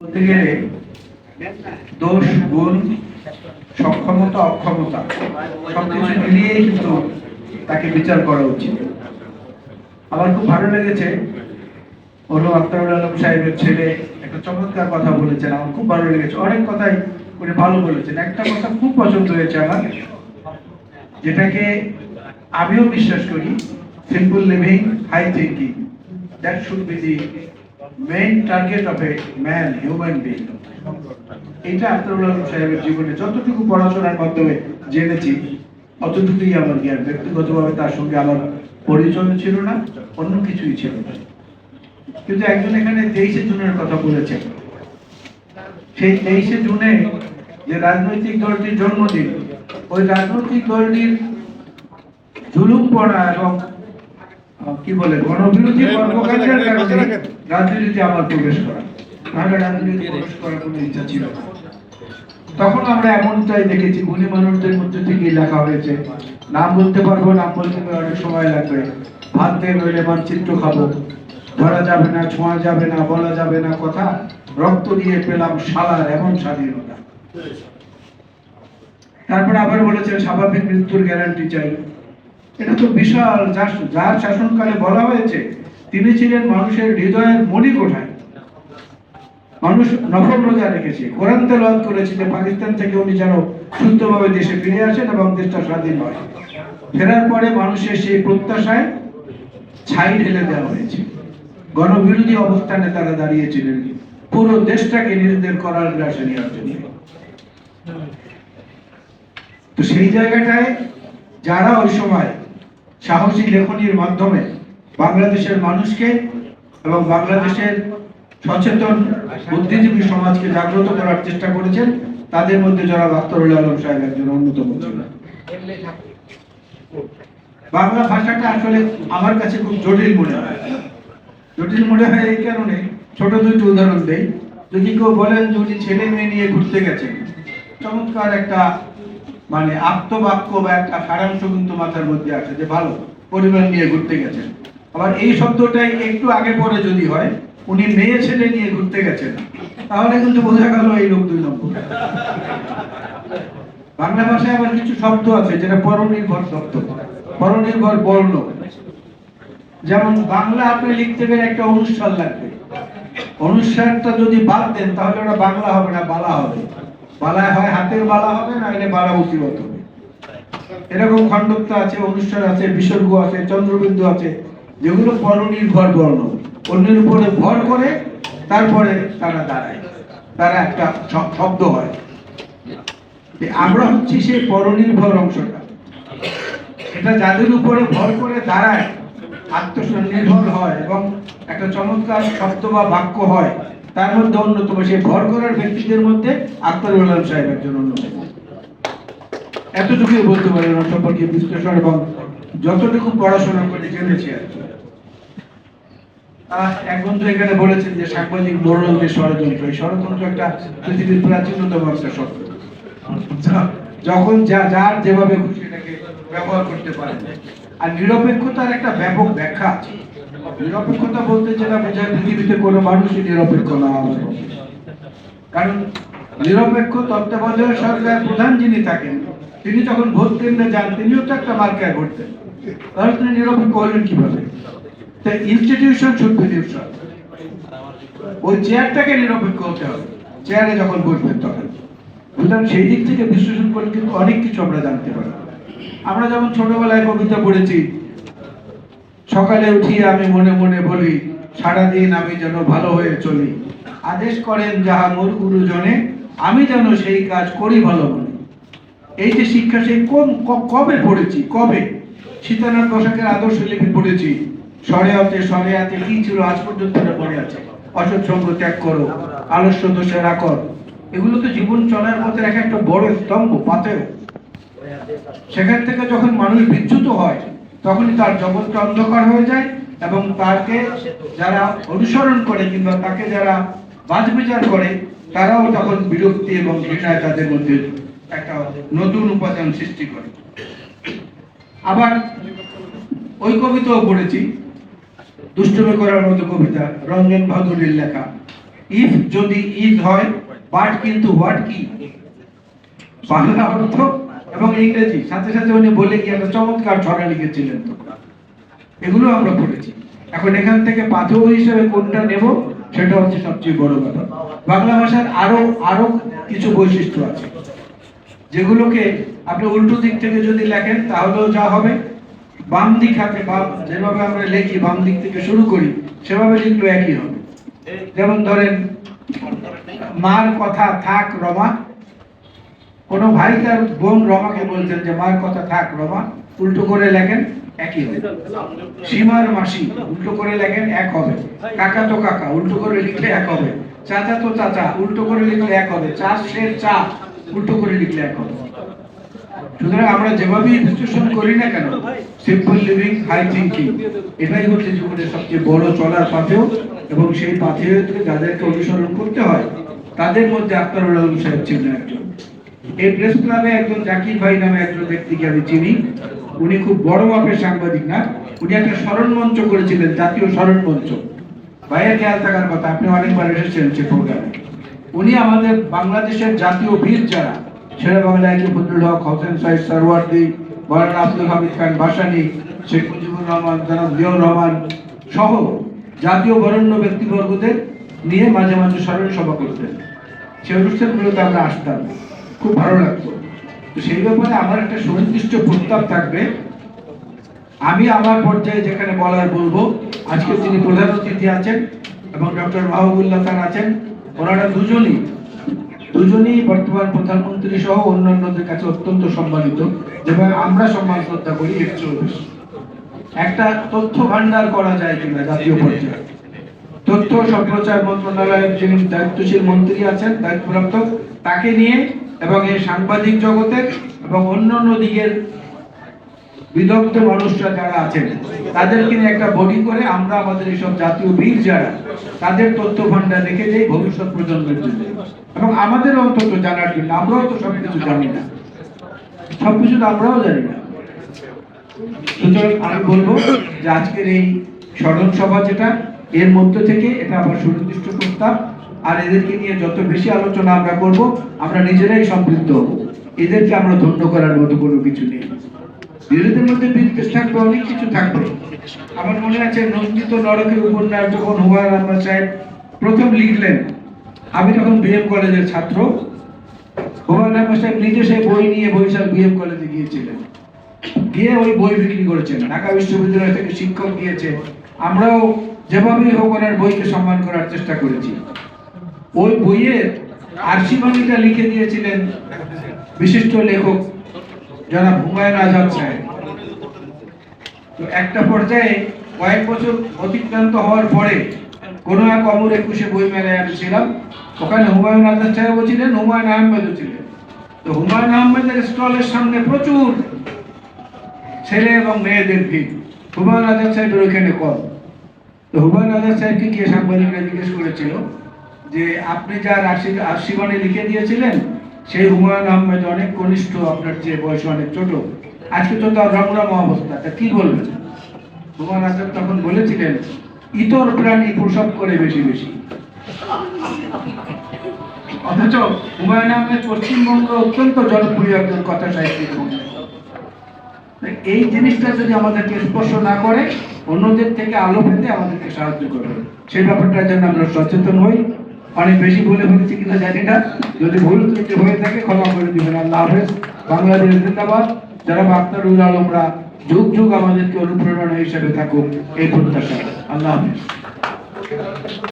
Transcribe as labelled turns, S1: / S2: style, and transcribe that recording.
S1: বলতে গেলে দোষ গুণ সক্ষমতা অক্ষমতা সবকিছু মিলিয়েই কিন্তু তাকে বিচার করা উচিত। আমার খুব ভালো লেগেছে অনু আক্তারুল আলম সাহেবের ছেলে একটা চমৎকার কথা বলেছেন, আমার খুব ভালো লেগেছে। অনেক কথাই উনি ভালো বলেছেন, একটা কথা খুব পছন্দ হয়েছে আমার, যেটাকে আমিও বিশ্বাস করি, simple living high thinking that should be the main target of a man human being. এটা আক্তারুল আলম সাহেবের জীবনে যতটুকু পড়াশোনার মাধ্যমে জেনেছি অতটুকুই আমার জ্ঞান। ব্যক্তিগতভাবে তার সঙ্গে আমার পরিচয় ছিল না, অন্য কিছুই ছিল না। কিন্তু একজন এখানে 23শে জুনের কথা বলেছেন, সেই 23শে জুনে যে রাজনৈতিক দলটির জন্মদিন, ওই রাজনৈতিক দলটির জুলুম পড়া এবং কি বলে গণবিরোধী কর্মকাণ্ডের কারণে রাজনীতিতে আমার প্রবেশ করা, নাহলে রাজনীতিতে প্রবেশ করার কোনো ইচ্ছা ছিল না। তখন আমরা এমনটাই দেখেছি, গুণী মানুষদের মধ্যে থেকেই লেখা হয়েছে, নাম বলতে পারবো, নাম বলতে অনেক সময় লাগবে, ভাত দিয়ে নইলে মানচিত্র খাবো, ধরা যাবে না, ছোঁয়া যাবে না, বলা যাবে না কথা, রক্ত দিয়ে পেলাম শালার এমন স্বাধীনতা। তারপরে আবার বলেছেন স্বাভাবিক মৃত্যুর গ্যারান্টি চাই। এটা তো বিশাল, যার শাসনকালে বলা হয়েছে তিনি ছিলেন মানুষের হৃদয়ের মণিকোঠায়। মানুষ নফল রোজা রেখেছে, কোরআন তেলাওয়াত করেছে যে পাকিস্তান থেকে উনি যেন সুস্থভাবে দেশে ফিরে আসেন এবং দেশটা স্বাধীন হয়। ফেরার পরে মানুষের সেই প্রত্যাশায় ছাই ঢেলে দেওয়া হয়েছে। গণবিরোধী অবস্থানে তারা দাঁড়িয়েছিলেন পুরো দেশটাকে নিজেদের করার গ্রাসে নেওয়ার জন্য। তো সেই জায়গাটায় যারা ওই সময় সাহসী লেখনীর মাধ্যমে বাংলাদেশের মানুষকে এবং বাংলাদেশের সচেতন বুদ্ধিজীবী সমাজকে জাগ্রত করার চেষ্টা করেছেন, তাদের মধ্যে জনাব আক্তারুল আলম সাহেব একজন অন্যতম ছিলেন। বাংলা ভাষাটা আসলে আমার কাছে খুব জটিল মনে হয়। জটিল মনে হয় এই কারণে, ছোট দুইটি উদাহরণ দেই। যদি কেউ বলেন যে উনি ছেলে মেয়ে নিয়ে ঘুরতে গেছেন, চমৎকার একটা মানে আত্মবাক্য বা একটা সারাংশ কিন্তু মাথার মধ্যে আসে যে ভালো, পরিবার নিয়ে ঘুরতে গেছেন। আবার এই শব্দটাই একটু আগে পরে যদি হয় উনি মেয়ে ছেলে নিয়ে ঘুরতে গেছেন, তাহলে কিন্তু বোঝা গেল এই লোক 2 নম্বর। বাংলা ভাষায় আবার কিছু শব্দ আছে যেটা পরনির্ভর শব্দ, পরনির্ভর বর্ণ। যেমন বাংলা আপনি লিখতে গেলে একটা অনুষ্ঠান লাগবে, অনুষ্ঠানটা যদি বাদ দেন তাহলে ওটা বাংলা হবে না, বালা হবে। বালায় হয় হাতের বালা হবে, না এলে বালা মুসিবত হবে। এরকম খণ্ডত্ব আছে, অনুষ্ঠান আছে, বিসর্গ আছে, চন্দ্রবিন্দু আছে, যেগুলো পরনির্ভর বর্ণ, অন্যের উপরে ভর করে তারপরে তারা দাঁড়ায়, তারা একটা শব্দ হয়। আমরা হচ্ছি সেই পরনির্ভর অংশটা। এটা যাদের উপরে ভর করে দাঁড়ায়, আত্মনির্ভর হয় এবং একটা চমৎকার শব্দ বা বাক্য হয়, তার মধ্যে অন্যতম সেই ভর করার ব্যক্তিদের মধ্যে আক্তারুল আলম সাহেব একজন অন্যতম। এতটুকুই বলতে পারি ওনার সম্পর্কে বিশ্লেষণ এবং যতটুকু পড়াশোনা করে জেনেছি আর কি। এক বন্ধু এখানে বলেছেন যে সাংবাদিক মোড়লদের ষড়যন্ত্র। এই ষড়যন্ত্র একটা পৃথিবীর প্রাচীনতম একটা শব্দ। যখন যার যেভাবে খুশি এটাকে ব্যবহার করতে পারেন। আর নিরপেক্ষতার একটা ব্যাপক ব্যাখ্যা আছে। নিরপেক্ষতা বলতে যেটা বোঝায় পৃথিবীতে কোনো মানুষই নিরপেক্ষ না। কারণ নিরপেক্ষ তত্ত্বাবধায়ক সরকার প্রধান যিনি থাকেন, তিনি যখন ভোট কেন্দ্রে যান তিনিও তো একটা মার্কায় ভোট দেন, তাহলে তিনি নিরপেক্ষ হলেন কিভাবে? তাই ইনস্টিটিউশন শুড বি নিউট্রাল। ওই চেয়ারটাকে নিরপেক্ষ হতে হবে চেয়ারে যখন বসবেন তখন। সুতরাং সেই দিক থেকে বিশ্লেষণ করে কিন্তু অনেক কিছু আমরা জানতে পারি। আমরা যেমন ছোটবেলায় কবিতা পড়েছি, সকালে উঠিয়ে আমি মনে মনে বলি, সারাদিন আমি যেন ভালো হয়ে চলি, আদেশ করেন যাহা মোর গুরুজনে, আমি যেন সেই কাজ করি ভালো মনে। এই যে শিক্ষা, সেই কবে পড়েছি, কবে? সীতানাথ বসাকের আদর্শ লিপি পড়েছি, সরেয়াতে কি ছিল আজ পর্যন্ত পড়ে আছে, অসৎ সঙ্গ ত্যাগ করো, আলস্য দোষে রাখো। এগুলো তো জীবন চলার পথে এক একটা বড় স্তম্ভ, পাথেয়। সেখান থেকে যখন মানুষ বিচ্যুত হয় তখনই তার জগৎটা অন্ধকার হয়ে যায় এবং তাকে যারা অনুসরণ করে কিংবা তাকে যারা বাছবিচার করে তারাও তখন বিরক্তি এবং ঘৃণায় তাদের মধ্যে একটা নতুন উপাদান সৃষ্টি করে। আবার ওই কবিতাও পড়েছি, দুষ্টুমি করার মতো কবিতা, রঞ্জন ভাদুরীর লেখা, ইফ যদি ইজ হয়, বাট কিন্তু হোয়াট কি, বাংলা অর্থ এবং ইংরেজি সাথে সাথে উনি বলে কি একটা চমৎকার ছড়া লিখেছিলেন। তো এগুলো আমরা পড়েছি। এখন এখান থেকে পাথেয় হিসেবে কোনটা নেব সেটা হচ্ছে সবচেয়ে বড় ব্যাপার। বাংলা ভাষার আরো কিছু বৈশিষ্ট্য আছে যেগুলোকে আপনি উল্টো দিক থেকে যদি লেখেন তাহলেও যা হবে, বাম দিক হাতে বা যেভাবে আমরা লিখি বাম দিক থেকে শুরু করি সেভাবে লিখলেও একই হবে। যেমন ধরেন মার কথা থাক রমা, কোন ভাই তার বোন রমাকে বলছেন যে মার কথা থাক রমা, উল্টো করে লেখেন একই হবে। সীমার মাসি উল্টো করে লেখেন এক হবে। কাকা তো কাকা উল্টো করে লিখলে এক হবে। চাচা তো চাচা উল্টো করে লিখলে এক হবে। চাষের চা উল্টো করে লিখলে এক হবে। সুতরাং আমরা যেভাবেই বিশ্লেষণ করি না কেন, সিম্পল লিভিং হাই থিঙ্কিং এটাই হচ্ছে জীবনের সবচেয়ে বড় চলার পাথেয়। এবং সেই পাথেয়কে যাদেরকে অনুসরণ করতে হয় তাদের মধ্যে আখতারুল আলম সাহেব ছিলেন একজন। এই প্রেস ক্লাবে একজন জাকির ভাই নামে একজন ব্যক্তিকে আমি চিনি। উনি খুব বড় মাপের সাংবাদিক না, উনি একটা স্মরণ মঞ্চ করেছিলেন, জাতীয় স্মরণ মঞ্চ। ভাইয়ের খেয়াল থাকার কথা, আপনি অনেকবার এসেছেন সে প্রোগ্রামে। উনি আমাদের বাংলাদেশের জাতীয় বীর যারা, শেরে বাংলা একে ফজলুল হক, হোসেন সাইদ সরওয়ার্দী, মৌলানা আব্দুল হামিদ খান ভাসানী, শেখ মুজিবুর রহমান, জনাব জিয়াউর রহমান সহ জাতীয় বরেণ্য ব্যক্তিবর্গদের নিয়ে মাঝে মাঝে স্মরণ সভা করতেন। সেই অনুষ্ঠানগুলোতে আমরা আসতাম, খুব ভালো লাগতো। তো সেই ব্যাপারে আমার একটা সুনির্দিষ্ট প্রস্তাব থাকবে। আমি আমার পর্যায়ে যেখানে বলার বলবো। আজকে তিনি প্রধান অতিথি আছেন এবং ডক্টর মাহবুবুল্লাহ খান আছেন। ওনারা দুজনই বর্তমান প্রধানমন্ত্রী সহ অন্যান্যদের কাছে অত্যন্ত সম্মানিত, যেভাবে আমরা সম্মান শ্রদ্ধা করি এর চেয়েও বেশি। একটা তথ্য ভান্ডার করা যায় কিনা জাতীয় পর্যায়ে, তথ্য সম্প্রচার মন্ত্রণালয়ের যিনি দায়িত্বশীল মন্ত্রী আছেন দায়িত্বপ্রাপ্ত, তাকে নিয়ে এবং এই সাংবাদিক জগতের এবং অন্যান্য দিকের বিদগ্ধ মানুষরা যারা আছেন তাদেরকে নিয়ে একটা বডি করে আমরা আমাদের এইসব জাতীয় বীর যারা তাদের তথ্য ভান্ডার রেখে যাই ভবিষ্যৎ প্রজন্মের জন্য এবং আমাদের অন্তত জানার জন্য। আমরাও তো সবকিছু জানি না, সবকিছু আমরাও জানি না। সুতরাং আমি বলবো যে আজকের এই স্মরণ সভা যেটা, এর মধ্য থেকে এটা আমার সুনির্দিষ্ট প্রস্তাব। আর এদেরকে নিয়ে যত বেশি আলোচনা আমরা করব আমরা নিজেরাই সম্পৃক্ত হব। এদেরকে আমরা ধন্য করার মতো কোনো কিছু নেই। বিরোধীদের মধ্যে বিদ্বেষ থাকবে, অনেক কিছু থাকবে। আমার মনে আছে নন্দিত নরকের উপন্যাস যখন হুমায়ুন আহমেদ সাহেব প্রথম লিখলেন, আমি তখন বিএম কলেজের ছাত্র। হুমায়ুন আহমেদ সাহেব নিজে সেই বই নিয়ে বরিশাল বিএম কলেজে গিয়েছিলেন, গিয়ে ওই বই বিক্রি করেছেন। ঢাকা বিশ্ববিদ্যালয় থেকে শিক্ষক গিয়েছে, আমরাও যেভাবেই হোক ওনার বইকে সম্মান করার চেষ্টা করেছি। ওই বইয়ের আরশি বাণীটা লিখে দিয়েছিলেন বিশিষ্ট লেখক জনাব হুমায়ুন আজাদ সাহেব। তো একটা পর্যায়ে কয়েক বছর অতিক্রান্ত হওয়ার পরে কোন এক অমর একুশে বই মেলায় আমি ছিলাম, ওখানে হুমায়ুন আজাদ সাহেবও ছিলেন, হুমায়ুন আহমেদও ছিলেন। তো হুমায়ুন আহমেদের স্টলের সামনে প্রচুর ছেলে এবং মেয়েদের ভিড়, হুমায়ুন আজাদ সাহেবের ওইখানে কম। তো হুমায়ুন আজাদ সাহেবকে গিয়ে সাংবাদিকরা জিজ্ঞেস করেছিল যে আপনি যার আশীর্বাণী লিখে দিয়েছিলেন সেই হুমায়ুন আহমেদ অনেক কনিষ্ঠ, আপনার যে বয়স অনেক ছোট, আজকে তো তার রমরম অবস্থা, তা কি বলবেন? হুমায়ুন আজাদ তখন বলেছিলেন, ইতর প্রাণী প্রসব করে বেশি বেশি। অথচ হুমায়ুন আহমেদ পশ্চিমবঙ্গ অত্যন্ত জনপ্রিয় একজন কথা সাহিত্যিক। এই জিনিসটা যদি আমাদেরকে স্পর্শ না করে, অন্যদের থেকে আলো পেতে আমাদেরকে সাহায্য করবে। সেই ব্যাপারটার জন্য আমরা সচেতন হই। অনেক বেশি বলে ফেলেছি কিনা জানি না, যদি ভুল ত্রুটি হয়ে থাকে ক্ষমা করে দিবেন। আল্লাহ হাফেজ। বাংলাদেশ জিন্দাবাদ। যারা আখতারুল আলমরা যুগ যুগ আমাদেরকে অনুপ্রেরণা হিসেবে থাকুক এই প্রত্যাশা। আল্লাহ হাফেজ।